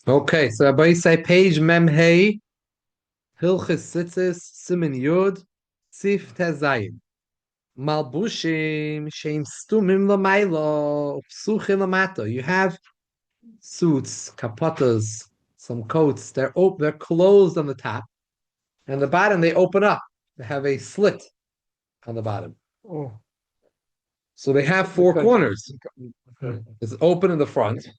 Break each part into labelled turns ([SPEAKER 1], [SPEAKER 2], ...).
[SPEAKER 1] Okay, so everybody say page Mem Hey, Hilchos Tzitis, Simin Yud, Sif Tezayin. Malbushim, Shem Stumim Lamailo, Psuchim Lamato. You have suits, kapotas, some coats. They're closed on the top, and the bottom they open up. They have a slit on the bottom.
[SPEAKER 2] Oh,
[SPEAKER 1] So they have four
[SPEAKER 2] because
[SPEAKER 1] corners.
[SPEAKER 2] okay,
[SPEAKER 1] It's open in the front.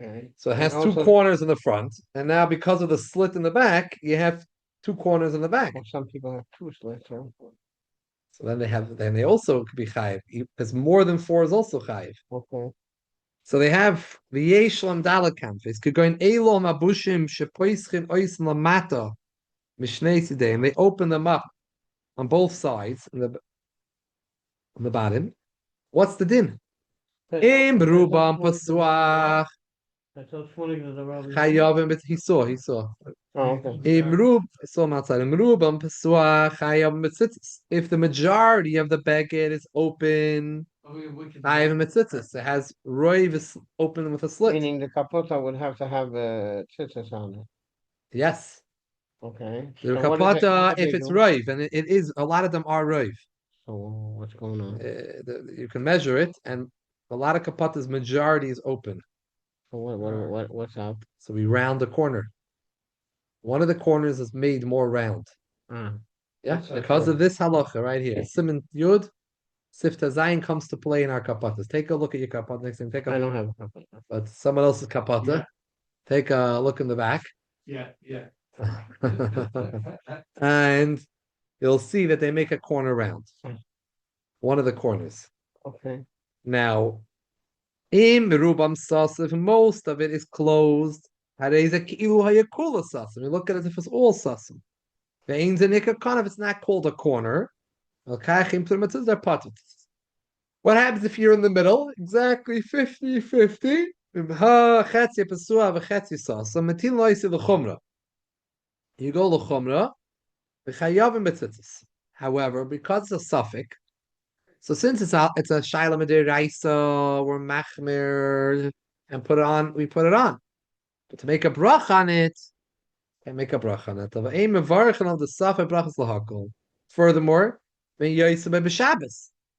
[SPEAKER 2] okay.
[SPEAKER 1] So it
[SPEAKER 2] And
[SPEAKER 1] has two
[SPEAKER 2] also,
[SPEAKER 1] corners in the front, and now because of the slit in the back, you have two corners in the back.
[SPEAKER 2] well, some people have two slits. Huh?
[SPEAKER 1] So then they also could be chayiv because more than four is also chayiv.
[SPEAKER 2] Okay.
[SPEAKER 1] So they have the yesh lam dalakamfis could go in elo mabushim shepoischin ois lamata mishnei sidei, and they open them up on both sides on the bottom. What's the din? Im rubam pasuach
[SPEAKER 2] That's so funny because the Rabbi.
[SPEAKER 1] chayavim, but he saw.
[SPEAKER 2] Oh, okay.
[SPEAKER 1] Imrub, I saw him outside. Imrubam pasuach chayavim mitzitzis. If the majority of the becket is open, chayavim mitzitzis. It has roiv is open with a slit.
[SPEAKER 2] Meaning the kapota would have to have the tzitzis on it.
[SPEAKER 1] Yes.
[SPEAKER 2] Okay.
[SPEAKER 1] The
[SPEAKER 2] So what is it? What
[SPEAKER 1] kapata,
[SPEAKER 2] do
[SPEAKER 1] if
[SPEAKER 2] they
[SPEAKER 1] it's
[SPEAKER 2] do?
[SPEAKER 1] roiv, and it is, a lot of them are roiv.
[SPEAKER 2] So what's going on?
[SPEAKER 1] You can measure it, and a lot of kapatas majority is open.
[SPEAKER 2] So what's up?
[SPEAKER 1] So we round the corner. One of the corners is made more round.
[SPEAKER 2] Ah,
[SPEAKER 1] Yeah, because of this halacha right here. Simon Yud, Sifta Zayin comes to play in our kapatas. Take a look at your kapata next time.
[SPEAKER 2] I don't have a kapota.
[SPEAKER 1] But someone else's kapata. Yeah. Take a look in the back.
[SPEAKER 3] Yeah, yeah.
[SPEAKER 1] And you'll see that they make a corner round. One of the corners.
[SPEAKER 2] Okay.
[SPEAKER 1] Now, im rubam sas, if most of it is closed, we look at it if it's all sasim. If it's not called a corner. What happens if you're in the middle? Exactly 50-50. You go l'chumra, however, because it's a suffix, so since it's a shaila mediraisa or machmir, and put it on, we put it on. But to make a brach on it, can't make a brach on it. Furthermore, you're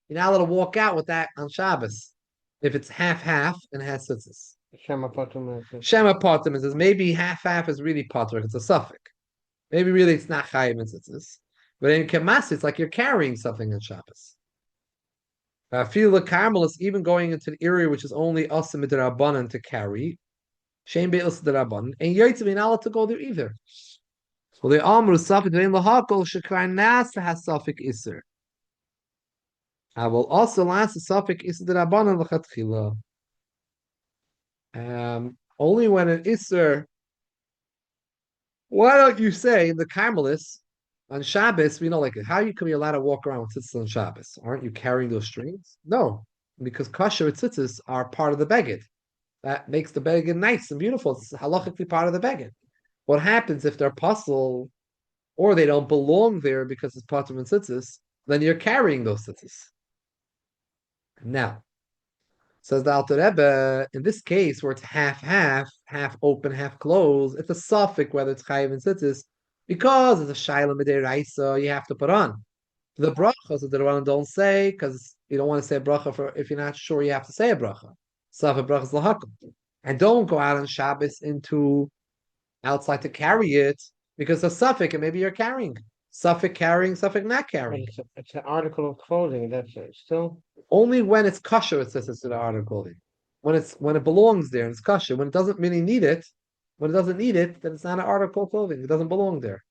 [SPEAKER 1] not allowed to walk out with that on Shabbos if it's half and has tzitzis.
[SPEAKER 2] Shema potum.
[SPEAKER 1] Shema potem says maybe half is really potter. It's a suffix. Maybe really it's not chayim and tzitzis. But in kemas, it's like you're carrying something on Shabbos. I feel the carmelis even going into the area which is only asim midrabanan to carry. Shame be'elis midrabanan, and yoytzim not allowed to go there either. So the amru suffix vein lahakol shekar nas has suffix iser. I will also last the suffix iser derabanan l'chatchila. Only when an iser. Why don't you say in the carmelis on Shabbos, we know like how you can be allowed to walk around with tzitzis on Shabbos? Aren't you carrying those strings? No, because kosher tzitzis are part of the beged. That makes the beged nice and beautiful. It's halachically part of the beged. What happens if they're puzzle or they don't belong there because it's patur and tzitzis? Then you're carrying those tzitzis. Now, says the Alter Rebbe, in this case where it's half open, half closed, it's a suffix whether it's chayiv and tzitzis, because it's a shayla midiraisa, you have to put on. The brachas that the Rabbanan don't say, because you don't want to say a bracha for if you're not sure you have to say a bracha. Suffix brachas lahakam. And don't go out on Shabbos into outside to carry it, because a suffix, and maybe you're carrying. Suffix carrying, suffix not carrying.
[SPEAKER 2] It's an article of clothing. That's it. Still.
[SPEAKER 1] Only when it's kosher it says it's an article. When it belongs there and it's kosher. When it doesn't really need it, when it doesn't need it, then it's not an article of clothing. It doesn't belong there.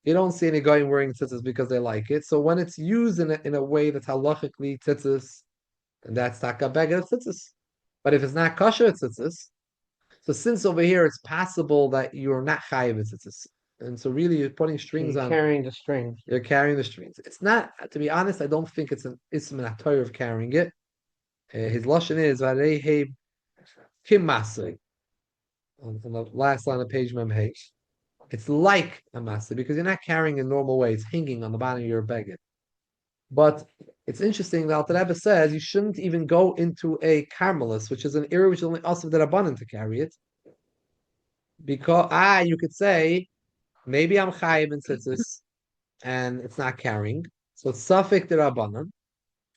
[SPEAKER 1] You don't see any guy wearing tzitzis because they like it. So when it's used in a way that's halachically tzitzis, and that's taka beged tzitzis. But if it's not kosher tzitzis, so since over here it's possible that you're not chayiv tzitzis, and so really you're putting strings on.
[SPEAKER 2] Carrying the strings.
[SPEAKER 1] You're carrying the strings. It's not, to be honest, I don't think it's an ism and a of carrying it. His lashon is varei kim masay. On the last line of page mem hey. It's like a masay because you're not carrying in normal way. It's hanging on the bottom of your beged. But it's interesting that Alter Rebbe says you shouldn't even go into a carmelis, which is an area which is only us of the rabbanon to carry it. Because you could say maybe I'm chayim in tzitzis and it's not carrying. So it's suffix derabanan.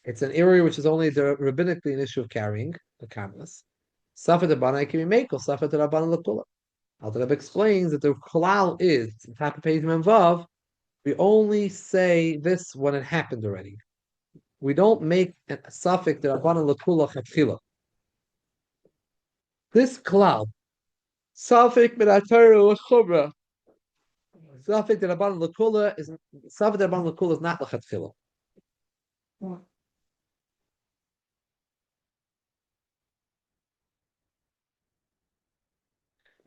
[SPEAKER 1] It's an area which is only the rabbinically an issue of carrying the karmelis. Suffix derabanan can be mekel. Suffix derabanan lekula. Alter Rebbe explains that the kolal is the type of page vav. We only say this when it happened already. We don't make a suffix derabanan lekula chatchila. This klal suffix minatayru l'chumra. Suffix derabanan lekula is suffix derabanan lekula is not lechatchila.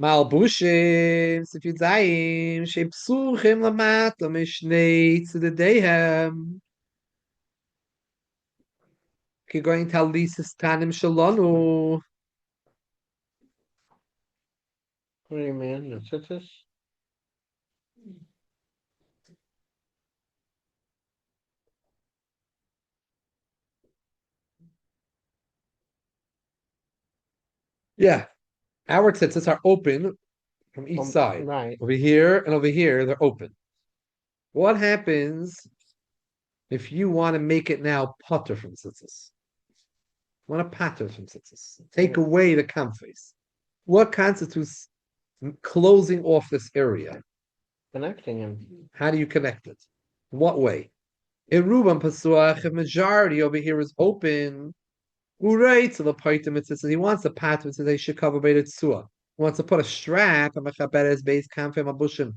[SPEAKER 1] Malbushim, sifidzaim, shepsuchim lamata mishnei tzedeihem. Kigoin talisis tanim shalonu.
[SPEAKER 2] What do you mean? The Tzitis?
[SPEAKER 1] Yeah, our tzitzis are open from each side.
[SPEAKER 2] Right.
[SPEAKER 1] Over here and over here, they're open. What happens if you want to make it now potter from tzitzis? Want to patter from tzitzis? Take away the camphase. What constitutes closing off this area?
[SPEAKER 2] Connecting him.
[SPEAKER 1] How do you connect it? In what way? In Ruban Pasuach, the majority over here is open. Uray to the paitim, it says he wants a pat, it says they should cover by the tzua. He wants to put a strap and mechaberes base kamfem abushim.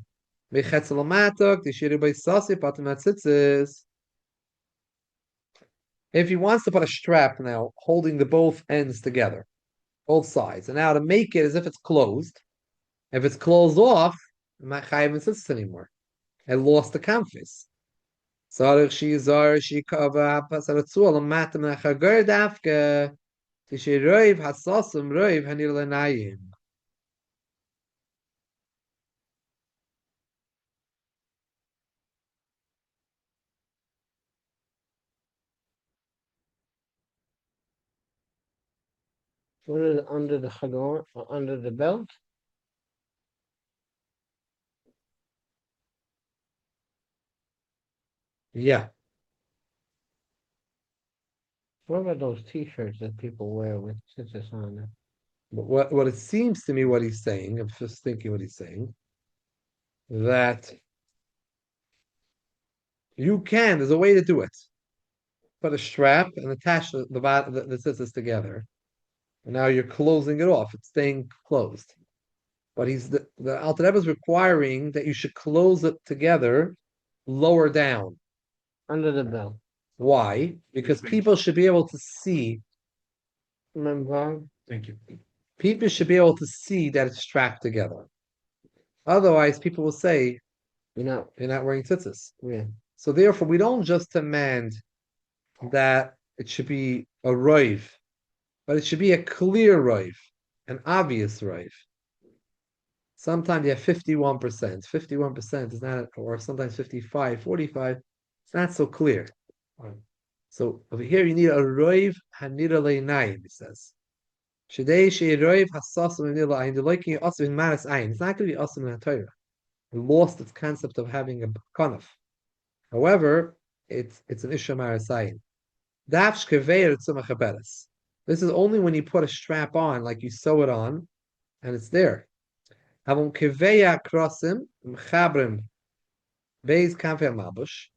[SPEAKER 1] Mechetzelamatok, the shiru by sasi patim atzitzis. If he wants to put a strap now, holding the both ends together, both sides, and now to make it as if it's closed. If it's closed off, I'm not chayiv tzitzis anymore. I lost the kamfes. Sarich shizar shikava pasaratzul matam nachagar dafka tishiroiv hasasum roiv hanir lenayim.
[SPEAKER 2] What is it under the chagor or under the belt?
[SPEAKER 1] Yeah.
[SPEAKER 2] What about those T-shirts that people wear with Tzitis on them?
[SPEAKER 1] What it seems to me what he's saying, I'm just thinking what he's saying, that there's a way to do it. Put a strap and attach the scissors together. And now you're closing it off. It's staying closed. But the Alter Rebbe is requiring that you should close it together lower down.
[SPEAKER 2] Under the belt.
[SPEAKER 1] Why? Because people should be able to see.
[SPEAKER 2] Remember?
[SPEAKER 1] Thank you. People should be able to see that it's strapped together. Otherwise, people will say, you're not wearing tzitzis.
[SPEAKER 2] Yeah.
[SPEAKER 1] So therefore, we don't just demand that it should be a roiv, but it should be a clear roiv, an obvious roiv. Sometimes you have 51%. 51% is not, or sometimes 55, 45. It's not so clear. So over here you need a roiv hanira leinayim, he says. Shadei shei roiv hasasum hanira ayin. They're liking also in maras ayin. It's not going to be awesome in Torah. It lost its concept of having a kanaf. However, it's an isha maras ayin. Daf shkeveir tzumach haberes. This is only when you put a strap on, like you sew it on, and it's there. Havon keveya krosim mchabrim beis kamfei mabush.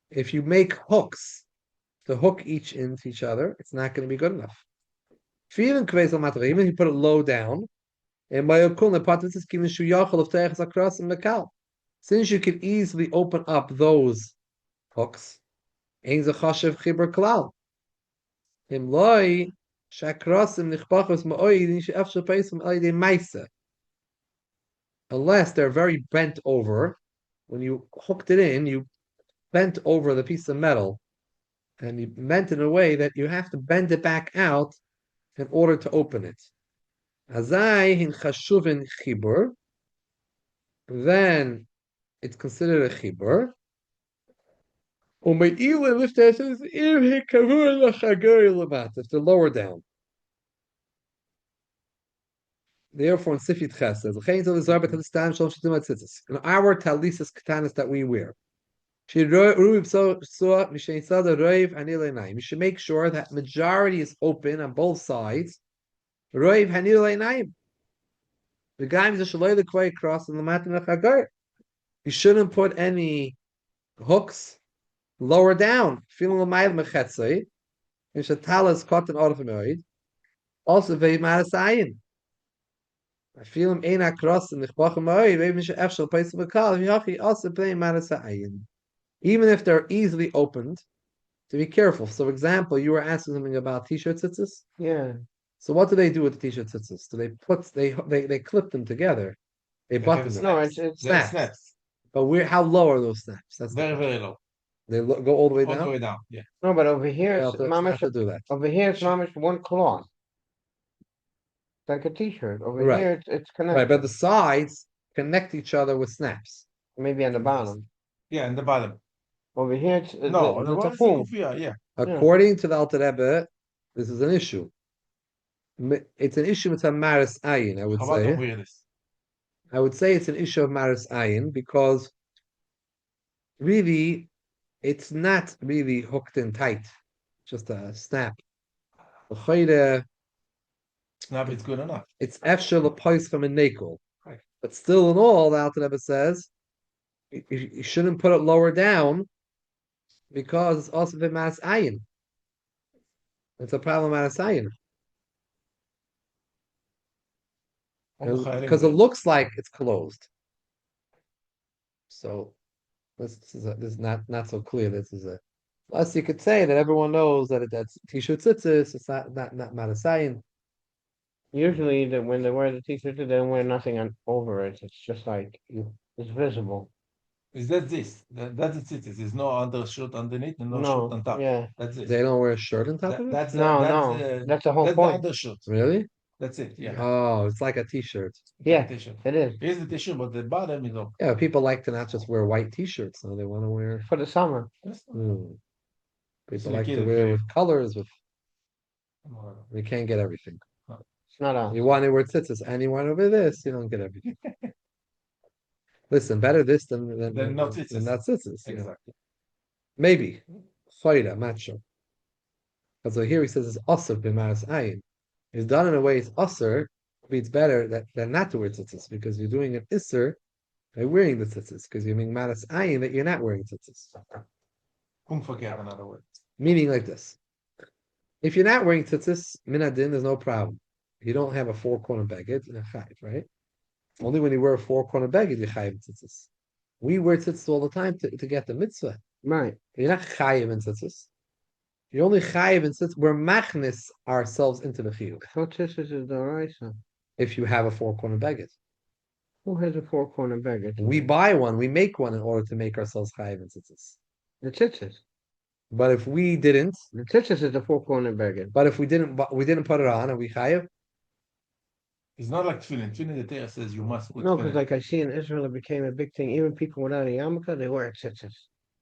[SPEAKER 1] If you make hooks to hook each into each other, it's not going to be good enough. Even if you put it low down, since you can easily open up those hooks, unless they're very bent over, when you hooked it in, you bent over the piece of metal, and you bent it in a way that you have to bend it back out in order to open it. Then it's considered a chibur. If they're lower down. Therefore, in Sifit Ches says, in our talisas katanas that we wear, you should make sure that majority is open on both sides. The guy is the quay across in the matin. You shouldn't put any hooks lower down. Feeling the mile mechetzei. You should tell us cotton out of a also very marasayin. I feel him ain't across in the chbachim maybe should efshel place of a call. Also playing marasayin. Even if they're easily opened, to be careful. So, for example, you were asking something about t-shirt tzitzis.
[SPEAKER 2] Yeah.
[SPEAKER 1] So, what do they do with the t-shirt tzitzis? Do they clip them together? They button them.
[SPEAKER 2] No, it's
[SPEAKER 1] snaps. But how low are those snaps? That's
[SPEAKER 3] very low.
[SPEAKER 1] They go all the way
[SPEAKER 3] All
[SPEAKER 1] down.
[SPEAKER 3] the way down. Yeah.
[SPEAKER 2] no, but over here it's
[SPEAKER 1] Have to do that.
[SPEAKER 2] over here it's mamish one cloth. It's like a t-shirt. Over
[SPEAKER 1] Right.
[SPEAKER 2] here it's connected.
[SPEAKER 1] Right, but the sides connect each other with snaps.
[SPEAKER 2] Maybe on the bottom.
[SPEAKER 3] Yeah, in the bottom.
[SPEAKER 2] Over here it's
[SPEAKER 3] No,
[SPEAKER 2] it's
[SPEAKER 3] the
[SPEAKER 2] a
[SPEAKER 3] one is
[SPEAKER 2] foam.
[SPEAKER 3] yeah.
[SPEAKER 1] According to the Alter Rebbe, this is an issue. It's an issue with a maris ayin, I would
[SPEAKER 3] How about
[SPEAKER 1] say.
[SPEAKER 3] the weirdest?
[SPEAKER 1] I would say it's an issue of maris ayin because really it's not really hooked in tight, just a snap.
[SPEAKER 3] Snap is good enough.
[SPEAKER 1] It's efshel a pois from a nakel.
[SPEAKER 3] Right.
[SPEAKER 1] But still in all, the Alter Rebbe says you shouldn't put it lower down because it's also the maris ayin. It's a problem maris ayin. Because it looks like it's closed. So this is not so clear. This is a unless you could say that everyone knows that that's t-shirt tzitzis. It's not marasayin.
[SPEAKER 2] Usually when they wear the t-shirt they don't wear nothing over it. It's just like it's visible.
[SPEAKER 3] Is that this? That's the Tzitis. There's no undershirt underneath and no shirt on top.
[SPEAKER 2] Yeah.
[SPEAKER 3] That's it.
[SPEAKER 1] They don't wear a shirt on top of it.
[SPEAKER 3] That's
[SPEAKER 2] That's the whole
[SPEAKER 3] that's
[SPEAKER 2] point.
[SPEAKER 3] the undershirt.
[SPEAKER 1] Really?
[SPEAKER 3] That's it. Yeah.
[SPEAKER 1] Oh, it's like a t-shirt.
[SPEAKER 2] Yeah,
[SPEAKER 3] T-shirt.
[SPEAKER 2] it is.
[SPEAKER 3] Here's the t-shirt, but the bottom is open.
[SPEAKER 1] Yeah, people like to not just wear white t-shirts. No, they want to wear.
[SPEAKER 2] For the summer.
[SPEAKER 1] People like to wear with colors. You can't get everything.
[SPEAKER 2] It's not us.
[SPEAKER 1] You want to wear tzitzis and you want to wear this. You don't get everything. Listen, better this than
[SPEAKER 3] not tzitzis.
[SPEAKER 1] Than not tzitzis.
[SPEAKER 3] Exactly.
[SPEAKER 1] Maybe. Chayda, I'm not sure. So here he says it's usher b'maras ayin. It's done in a way it's usher. It's better than not to wear tzitzis because you're doing an isser by wearing the tzitzis because you're being maras ayin that you're not wearing tzitzis.
[SPEAKER 3] Forget another word.
[SPEAKER 1] Meaning like this. If you're not wearing tzitzis, minadin, there's no problem. You don't have a four-corner baguette, right? Only when you wear a four-corner baguette, you chayiv tzitzis. We wear tzitzis all the time to get the mitzvah.
[SPEAKER 2] Right.
[SPEAKER 1] You're not chayiv in tzitzis. You're only chayiv in tzitzis. We're machnis ourselves into the chiyuv.
[SPEAKER 2] So tzitzis is the raisa.
[SPEAKER 1] If you have a four-corner baguette.
[SPEAKER 2] Who has a four-corner baguette?
[SPEAKER 1] We buy one, we make one in order to make ourselves chayiv in tzitzis.
[SPEAKER 2] The tzitzis.
[SPEAKER 1] But if we didn't,
[SPEAKER 2] the tzitzis is the four-corner baguette.
[SPEAKER 1] But if we didn't put it on, and we chayiv.
[SPEAKER 3] It's not like tefillin. Tefillin, the Torah says you must put.
[SPEAKER 2] No, because like I see in Israel, it became a big thing. Even people without a yarmulke, they wear tzitzis.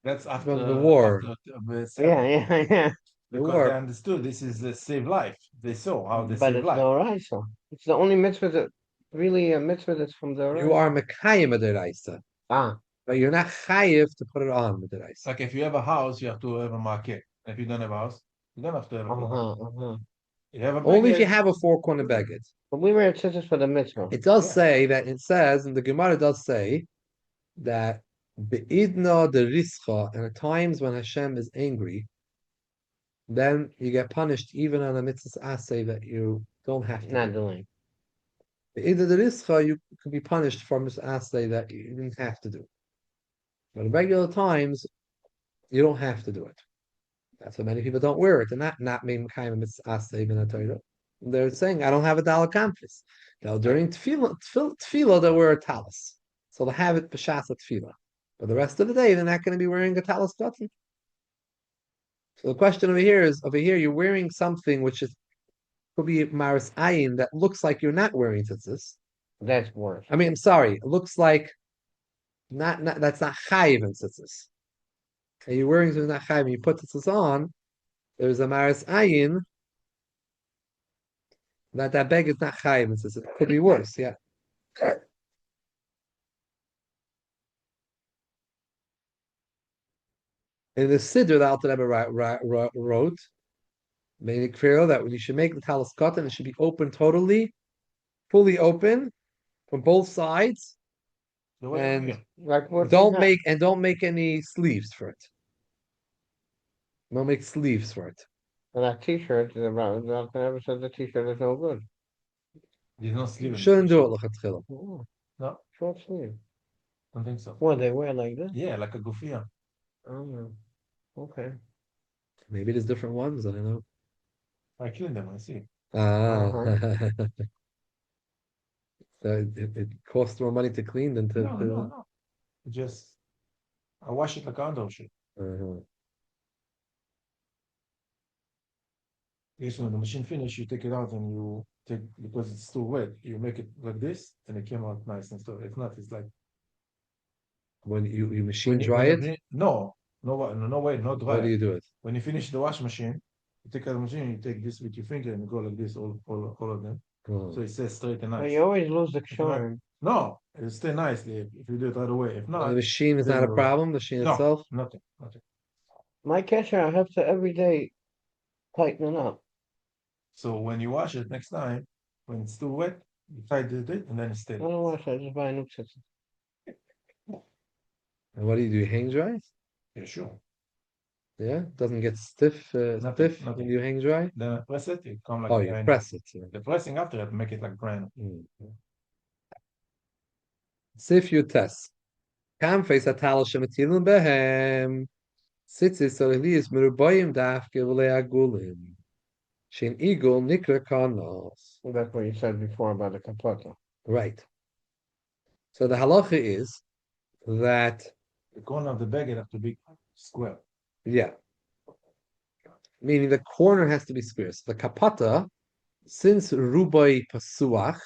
[SPEAKER 3] That's after
[SPEAKER 1] the war.
[SPEAKER 2] Yeah.
[SPEAKER 3] Because they understood this is a save life. They saw how they save life.
[SPEAKER 2] But it's the oraisa. It's the only mitzvah that really a mitzvah that's from the oraisa.
[SPEAKER 1] You are mekayim a deraisa. But you're not chayiv to put it on with deraisa.
[SPEAKER 3] Like if you have a house, you have to have a market. If you don't have a house, you don't have to have a market. You have a baguette.
[SPEAKER 1] Only if you have a four-corner baguette.
[SPEAKER 2] But we wear tzitzis for the mitzvah.
[SPEAKER 1] It does say that it says, and the Gemara does say that beidna the rischa, and at times when Hashem is angry, then you get punished even on a mitzvah asay that you don't have to.
[SPEAKER 2] Not doing.
[SPEAKER 1] Beidna the rischa, you could be punished for mitzvah asay that you didn't have to do. But at regular times, you don't have to do it. That's why many people don't wear it. They're not being kind of mitzvah asay in a Torah. They're saying, I don't have a dalek campus. Now, during tefillah, they wear a talis. So they have it b'shas tefillah. But the rest of the day, they're not going to be wearing a talis button. So the question over here is, you're wearing something which could be maris ayin that looks like you're not wearing tzitzis.
[SPEAKER 2] That's worse.
[SPEAKER 1] I mean, I'm sorry. It looks like that's not chayiv in tzitzis. And you're wearing something not chayiv, and you put tzitzis on, there's a maris ayin That beg is not chayim. It could be worse. Yeah. In the Siddur, the Alter Rebbe wrote, made it clear that when you should make the talis katan, it should be open totally, fully open from both sides, and
[SPEAKER 2] Like what?
[SPEAKER 1] don't make any sleeves for it. Don't make sleeves for it.
[SPEAKER 2] And that T-shirt is about. The never said the T-shirt is no good.
[SPEAKER 3] There's no sleeve.
[SPEAKER 1] Shouldn't do it lechatchila.
[SPEAKER 2] Oh,
[SPEAKER 3] No,
[SPEAKER 2] short sleeve.
[SPEAKER 3] don't think so.
[SPEAKER 2] What they wear like this?
[SPEAKER 3] Yeah, like a gufia.
[SPEAKER 2] Oh, okay.
[SPEAKER 1] Maybe there's different ones. I don't know.
[SPEAKER 3] I clean them. I see.
[SPEAKER 1] Ah,
[SPEAKER 2] Uh-huh.
[SPEAKER 1] so it costs more money to clean than to.
[SPEAKER 3] No. Just I wash it like undershirt.
[SPEAKER 1] Uh-huh.
[SPEAKER 3] Yes, when the machine finish, you take it out and you take because it's too wet. You make it like this, and it came out nice and stuff. If not, it's like
[SPEAKER 1] When you machine
[SPEAKER 3] when you,
[SPEAKER 1] dry
[SPEAKER 3] when
[SPEAKER 1] it,
[SPEAKER 3] you, no way, not dry.
[SPEAKER 1] what do you do it?
[SPEAKER 3] When you finish the wash machine, you take out the machine, you take this with your finger and you go like this, all of them.
[SPEAKER 1] Oh.
[SPEAKER 3] So it stays straight and
[SPEAKER 2] But
[SPEAKER 3] nice.
[SPEAKER 2] you always lose the
[SPEAKER 3] If not-
[SPEAKER 2] charm.
[SPEAKER 3] No, it'll stay nicely if you do it right away. If
[SPEAKER 1] Well,
[SPEAKER 3] not,
[SPEAKER 1] the machine is
[SPEAKER 3] then
[SPEAKER 1] not a
[SPEAKER 3] you'll-
[SPEAKER 1] problem. The machine itself.
[SPEAKER 3] nothing.
[SPEAKER 2] My catcher, I have to every day tighten it up.
[SPEAKER 3] So when you wash it next time, when it's too wet, you tighten it and then it
[SPEAKER 2] I
[SPEAKER 3] stays.
[SPEAKER 2] don't wash it. I just buy a new set.
[SPEAKER 1] And what do? You hang dry?
[SPEAKER 3] Yeah, sure.
[SPEAKER 1] Yeah, doesn't get stiff
[SPEAKER 3] Nothing.
[SPEAKER 1] when you hang dry.
[SPEAKER 3] Then I press it, it come like
[SPEAKER 1] Oh, you
[SPEAKER 3] brand new.
[SPEAKER 1] press it. Yeah.
[SPEAKER 3] The pressing after it make it like brand new.
[SPEAKER 1] Sif you test. Kam face atal shematilun behem. Tzitis solis merubayim dafke v'le agulim. Shin igul nikra kanos.
[SPEAKER 2] Well, that's what you said before about the kapota.
[SPEAKER 1] Right. So the halacha is that,
[SPEAKER 3] The corner of the bag it have to be square.
[SPEAKER 1] yeah, meaning the corner has to be square. So the kapata, since rubai pasuach,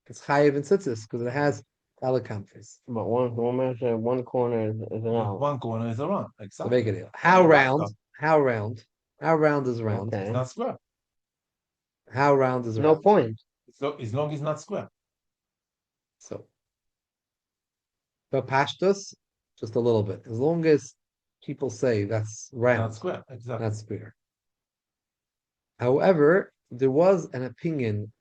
[SPEAKER 1] it's chayiv in tzitzis because it has alakamfis.
[SPEAKER 2] But one man said one corner is an out.
[SPEAKER 3] One corner is around.
[SPEAKER 1] So
[SPEAKER 3] Exactly.
[SPEAKER 1] make it how round? How round? How round is round?
[SPEAKER 2] Okay.
[SPEAKER 3] It's not square.
[SPEAKER 1] How round is
[SPEAKER 2] No
[SPEAKER 1] round?
[SPEAKER 2] point.
[SPEAKER 3] As long as it's not square.
[SPEAKER 1] So, but pashtus, just a little bit. As long as people say that's round,
[SPEAKER 3] Not square. Exactly.
[SPEAKER 1] that's square. However, there was an opinion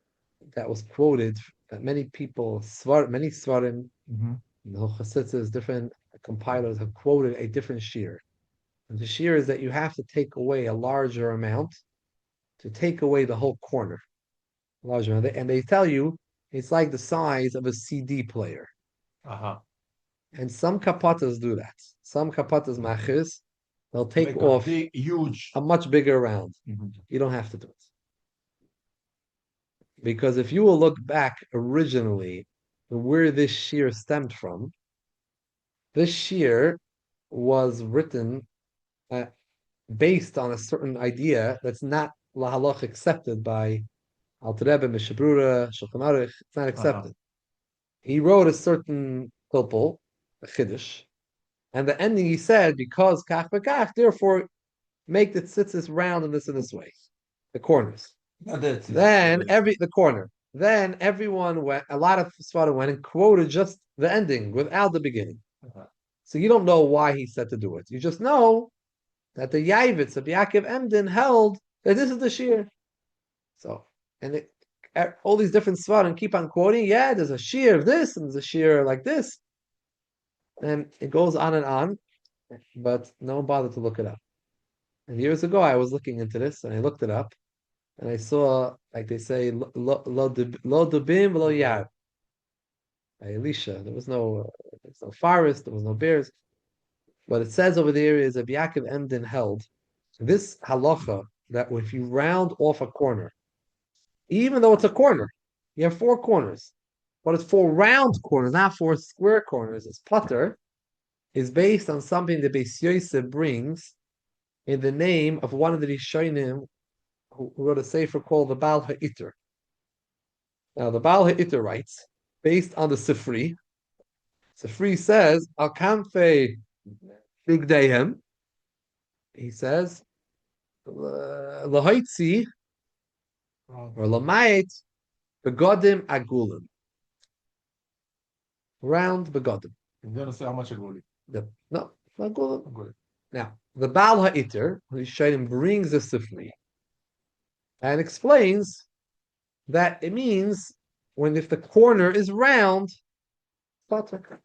[SPEAKER 1] that was quoted that many people, many svarim,
[SPEAKER 3] Mhm.
[SPEAKER 1] the Chassidus, different compilers have quoted a different shear. And the shear is that you have to take away a larger amount to take away the whole corner. Larger amount. And they tell you it's like the size of a CD player.
[SPEAKER 3] Uh-huh.
[SPEAKER 1] And some kapatas do that. Some kapatas machis, they'll take
[SPEAKER 3] Make
[SPEAKER 1] off
[SPEAKER 3] a huge.
[SPEAKER 1] a much bigger round.
[SPEAKER 3] Mhm.
[SPEAKER 1] You don't have to do it. Because if you will look back originally where this shear stemmed from, this shear was written based on a certain idea that's not lahalach accepted by Alter Rebbe, Mishabrura, Shulchan Aruch. It's not accepted. He wrote a certain pilpul, a chiddush, and the ending he said, because kach v'kach, therefore make the tzitzis round in this way, the corners. Then the corner. Then everyone went. A lot of Sfarim went and quoted just the ending without the beginning. So you don't know why he said to do it. You just know that the Yavitz of Yaakov Emden held that this is the shear. So all these different Sfarim keep on quoting. Yeah, there's a shear of this and there's a shear like this, and it goes on, but no one bothered to look it up. And years ago, I was looking into this and I looked it up. And I saw, like they say, lo dubim lo yar. By Elisha, there was no forest, there was no bears. What it says over there is that Yaakov Emden held this halacha that if you round off a corner, even though it's a corner, you have four corners, but it's four round corners, not four square corners. It's putter, is based on something that Beis Yosef brings in the name of one of the Rishonim who wrote a sefer called the Baal HaItter. Now, the Baal HaItter writes, based on the Sifri, Sifri says, Al Kamfe Bigdehem, he says, Lahaitzi or lamayit begodim agulim. Round begodim.
[SPEAKER 3] And then say how much it will be.
[SPEAKER 1] No, agulim.
[SPEAKER 3] Good.
[SPEAKER 1] Now, the Baal Ha'iter, Rishonim, brings the Sifri and explains that it means if the corner is round, potter.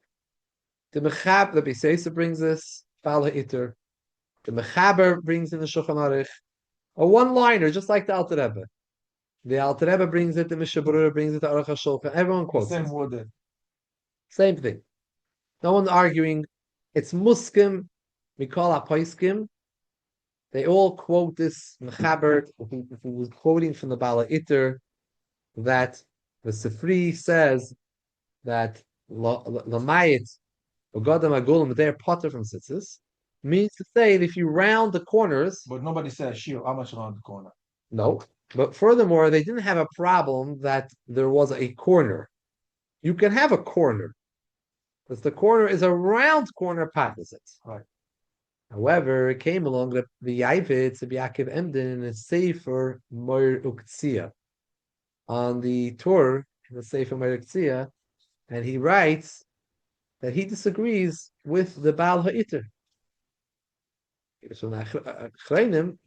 [SPEAKER 1] The Beisesa brings this, Baal Ha'iter. The Mechaber brings in the Shulchan Aruch a one-liner, just like the Alter Rebbe. The Alter Rebbe brings it, the Mishabura brings it, the Aruch HaShulchan. Everyone quotes
[SPEAKER 3] Same
[SPEAKER 1] it.
[SPEAKER 3] word.
[SPEAKER 1] Same thing. No one's arguing. It's Muskim, Mikol HaPoiskim. They all quote this Mechaber, who was quoting from the Baal Ha'iter, that the Sifri says that Lamayit, Begodim Agulim, they're potter from Tzitis, means to say that if you round the corners.
[SPEAKER 3] But nobody says Shiur, how much around the corner?
[SPEAKER 1] No. But furthermore, they didn't have a problem that there was a corner. You can have a corner, because the corner is a round corner opposite.
[SPEAKER 3] Right.
[SPEAKER 1] However, it came along the Yavitz, the Yaakov Emden, and a Sefer Moir Uktzia on the tour in the Sefer Moir Uktzia, and he writes that he disagrees with the Baal Ha'iter.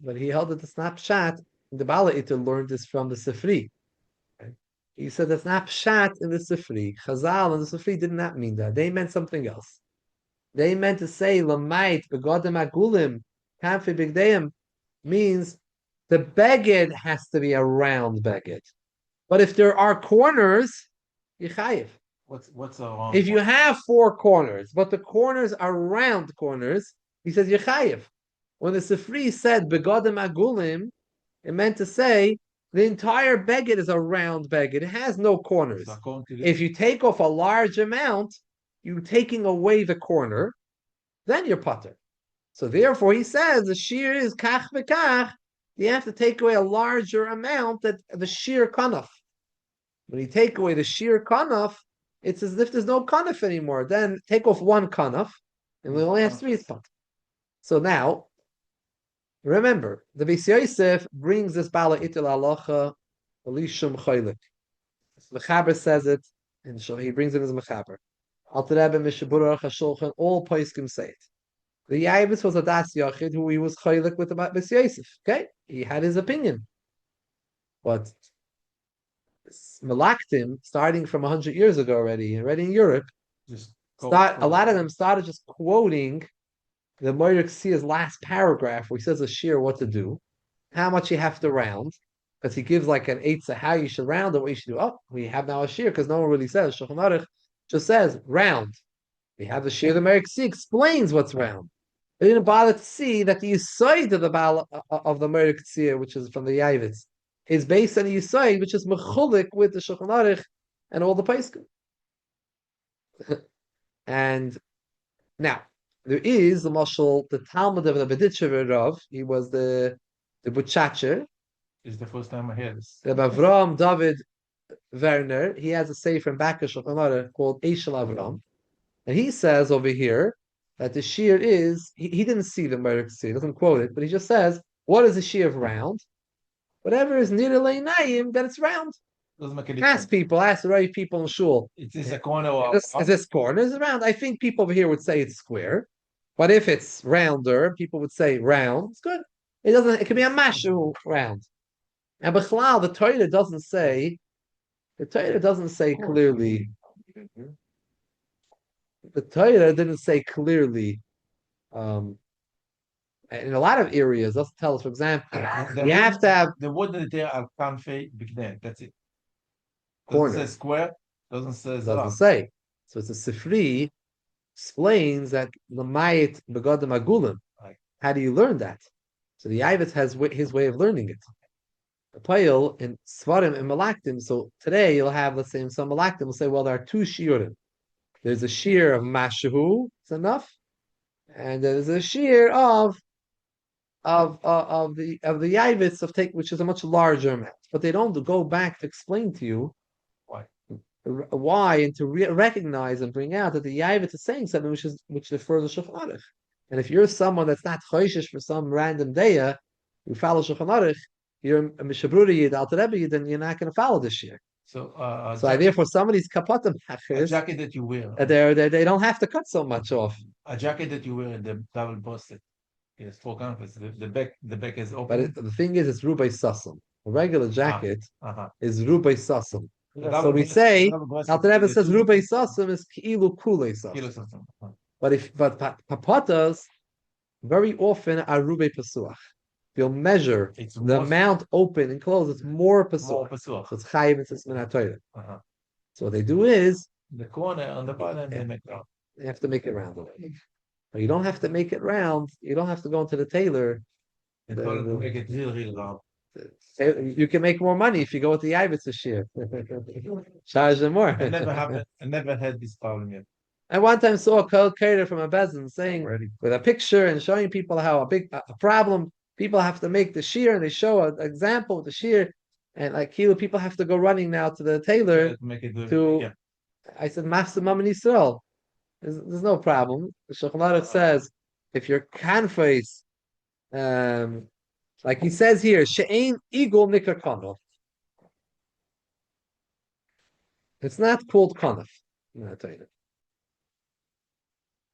[SPEAKER 1] But he held that the snapshot, the Baal Ha'iter learned this from the Sifri. He said that's not pshat in the Sifri. Chazal and the Sifri did not mean that. They meant something else. They meant to say lamait begodim agulim kamfi bigdeim means the beged has to be a round beged. But if there are corners, yichayiv.
[SPEAKER 3] What's a
[SPEAKER 1] If you have four corners, but the corners are round corners, he says yichayiv. When the Sifri said begodim agulim, it meant to say the entire beged is a round beged. It has no corners. If you take off a large amount, you're taking away the corner, then you're putter. So therefore, he says the shear is kach v'kach. You have to take away a larger amount that the shear kanaf. When you take away the shear kanaf, it's as if there's no kanaf anymore. Then take off one kanaf, and we only have three putter. So now, remember, the Beis Yosef brings this Bala Itil Alocha Elishum Chaylik. Mechaber says it, and he brings it as Mechaber. Alter Rebbe, Mishabura, Chashulchan, all Poskim say it. The Yaibus was a Das Yachid who he was Chaylik with about Beis Yosef. Okay, he had his opinion, but Malaktim, starting from 100 years ago already in Europe, a lot of them started just quoting the Moir Ksia's last paragraph where he says a shear what to do, how much you have to round, because he gives like an eitzah how you should round it, what you should do. Oh, we have now a shear because no one really says. Shulchan Aruch just says round. We have the shear. The Moir Ksia explains what's round. They didn't bother to see that the yisoid of the Baal of the Moir Ksia, which is from the Yavitz, is based on the yisoid, which is mechulik with the Shulchan Aruch and all the Paiskim. And now, there is the mashal, the Talmud of the Beditchever Rav. He was the Butchacher.
[SPEAKER 3] It's the first time I hear this.
[SPEAKER 1] The Avram David Werner. He has a sefer in Bakash called Eishel Avram, and he says over here that the shear is he didn't see the Merek see, he doesn't quote it, but he just says what is the shear of round? Whatever is near Nayim, that it's round.
[SPEAKER 3] Doesn't make a difference.
[SPEAKER 1] Ask the right people in shul.
[SPEAKER 3] It's a corner or
[SPEAKER 1] Is this corner? Is it round? I think people over here would say it's square. But if it's rounder, people would say round. It's good. It doesn't. It can be a mashu round. And Bechlal, the Torah doesn't say. The Torah doesn't say clearly. The Torah didn't say clearly. In a lot of areas, let's tell us, for example, you have to have
[SPEAKER 3] the word that there are kanfei bigden. That's it.
[SPEAKER 1] corner.
[SPEAKER 3] Doesn't say square. Doesn't
[SPEAKER 1] Doesn't say. So it's a Sifri explains that Lamayit Begodim Agulim.
[SPEAKER 3] Right.
[SPEAKER 1] How do you learn that? So the Yavitz has his way of learning it. The Payil in Svarim and Malaktim. So today you'll have, let's say, in some Malaktim, we'll say, well, there are two shiurim. There's a shear of Mashahu, it's enough, and there's a shear of the Yavitz of which is a much larger amount. But they don't go back to explain to you why, and to recognize and bring out that the Yavitz is saying something which refers to Shulchan Aruch. And if you're someone that's not choishish for some random daya, you follow Shulchan Aruch, you're a Mishabrura Yid, Alter Rebbe Yid, then you're not going to follow this year.
[SPEAKER 3] So,
[SPEAKER 1] So therefore, some of these kapatim
[SPEAKER 3] a
[SPEAKER 1] machers,
[SPEAKER 3] jacket that you wear,
[SPEAKER 1] they don't have to cut so much off.
[SPEAKER 3] a jacket that you wear in the double busted, yes, full canvas. The back is
[SPEAKER 1] But
[SPEAKER 3] open.
[SPEAKER 1] the thing is, it's rubai sasam. A regular jacket
[SPEAKER 3] Uh-huh.
[SPEAKER 1] is rubai sasam.
[SPEAKER 3] The
[SPEAKER 1] So
[SPEAKER 3] double
[SPEAKER 1] we
[SPEAKER 3] breast-
[SPEAKER 1] say,
[SPEAKER 3] double breast
[SPEAKER 1] Alter Rebbe
[SPEAKER 3] is
[SPEAKER 1] says
[SPEAKER 3] two-
[SPEAKER 1] rubai sasam is ki'ilu kulei
[SPEAKER 3] kilo
[SPEAKER 1] sasam.
[SPEAKER 3] something. Uh-huh.
[SPEAKER 1] But papatas very often are rubai pasuach. You'll measure
[SPEAKER 3] It's
[SPEAKER 1] the
[SPEAKER 3] more-
[SPEAKER 1] amount open and closed. It's more pasuach.
[SPEAKER 3] More pasuach.
[SPEAKER 1] So it's chayiv and it's minatoyah.
[SPEAKER 3] Uh-huh.
[SPEAKER 1] So what they do is
[SPEAKER 3] The corner on the bottom, they make round.
[SPEAKER 1] they have to make it round. But you don't have to make it round. You don't have to go into the tailor.
[SPEAKER 3] And call it to make it real round.
[SPEAKER 1] You can make more money if you go with the Ivitz this year. Charge them more.
[SPEAKER 3] I never had this problem yet.
[SPEAKER 1] I one time saw a code cater from a bezin saying with a picture and showing people how a problem people have to make the shear, and they show an example of the shear, and like people have to go running now to the tailor
[SPEAKER 3] To make it
[SPEAKER 1] to.
[SPEAKER 3] yeah.
[SPEAKER 1] I said, Master Mama Yisrael, there's no problem. The Shulchan Aruch says if your conface, like he says here, she'ein igul nikar kanaf. It's not called kanaf. I'm gonna tell you.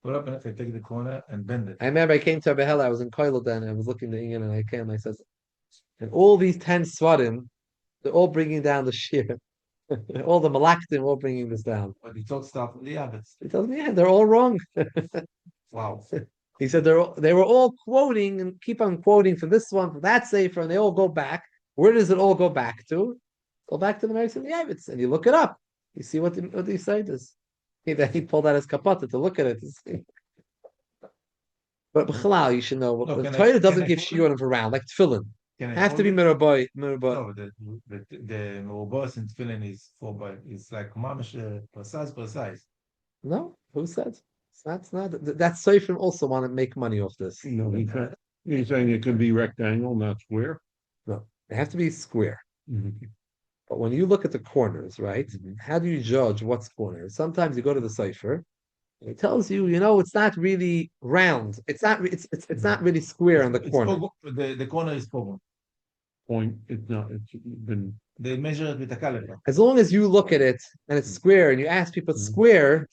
[SPEAKER 3] What happened if I take the corner and bend it?
[SPEAKER 1] I remember I came to Abehela, I was in Koilel then, and I was looking at Inyan, and I came, and I said, and all these 10 svarim, they're all bringing down the shear. All the malaktim are all bringing this down.
[SPEAKER 3] But he talks stuff. Yeah, but
[SPEAKER 1] He tells me, yeah, they're all wrong.
[SPEAKER 3] wow.
[SPEAKER 1] He said they were all quoting and keep on quoting from this one, from that sefer, and they all go back. Where does it all go back to? Go back to the Merits and the Yavitz, and you look it up. You see what the site is. He pulled out his kapata to look at it. But b'chalal, you should know.
[SPEAKER 3] No,
[SPEAKER 1] The
[SPEAKER 3] can I-
[SPEAKER 1] Torah doesn't
[SPEAKER 3] can I
[SPEAKER 1] give
[SPEAKER 3] hold
[SPEAKER 1] shiurim for round, like tefillin.
[SPEAKER 3] Can I
[SPEAKER 1] Have to be
[SPEAKER 3] hold it?
[SPEAKER 1] mirabai.
[SPEAKER 3] No, the robust in tefillin is 4 by. It's like mamish precise.
[SPEAKER 1] No, who said? That's not. That sefer also want to make money off this.
[SPEAKER 4] No, he's saying it could be rectangle, not square.
[SPEAKER 1] No, they have to be square.
[SPEAKER 4] Mhm.
[SPEAKER 1] But when you look at the corners, right? How do you judge what's corners? Sometimes you go to the cipher, and it tells you, it's not really round. It's not. It's not really square on the corner.
[SPEAKER 3] The corner is pogon.
[SPEAKER 4] Point, it's not, it's been,
[SPEAKER 3] They measure it with a caliper.
[SPEAKER 1] As long as you look at it and it's square, and you ask people it's square,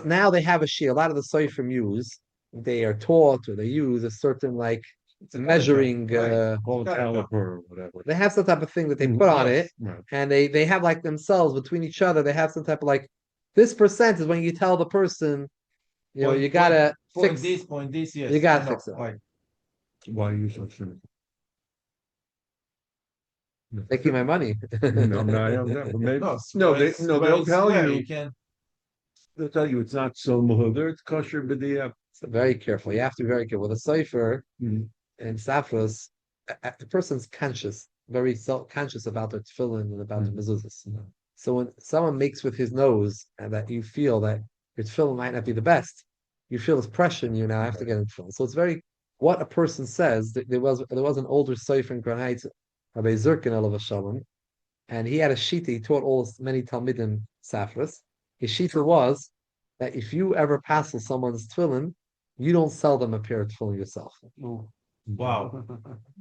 [SPEAKER 1] now they have a shear. A lot of the cipher use, they are taught or they use a certain like
[SPEAKER 3] It's a
[SPEAKER 1] measuring.
[SPEAKER 4] call it caliper or whatever.
[SPEAKER 1] They have some type of thing that they put on it,
[SPEAKER 4] Right.
[SPEAKER 1] and they have like themselves between each other. They have some type of like this percent is when you tell the person, you gotta fix.
[SPEAKER 3] Point this, yes.
[SPEAKER 1] You gotta
[SPEAKER 3] I know,
[SPEAKER 1] fix it.
[SPEAKER 3] right.
[SPEAKER 4] Why are you so cynical?
[SPEAKER 1] Making my money.
[SPEAKER 4] No, but maybe, they'll tell you,
[SPEAKER 3] can.
[SPEAKER 4] they'll tell you it's not so muhudar, it's kosher b'di'ah.
[SPEAKER 1] So very careful. You have to be very careful with a cipher
[SPEAKER 4] Mhm.
[SPEAKER 1] and safras. The person's conscious, very self-conscious about their tefillin and about their mezuzahs. So when someone makes with his nose and that you feel that your tefillin might not be the best, you feel this pressure and you now have to get in tefillin. So it's very what a person says. There was an older cipher in Crown Heights, Rabbi Zirkin Olav Shalom, and he had a shita. He taught many talmidim safras. His shita was that if you ever passel someone's tefillin, you don't sell them a pair of tefillin yourself.
[SPEAKER 3] Ooh, wow.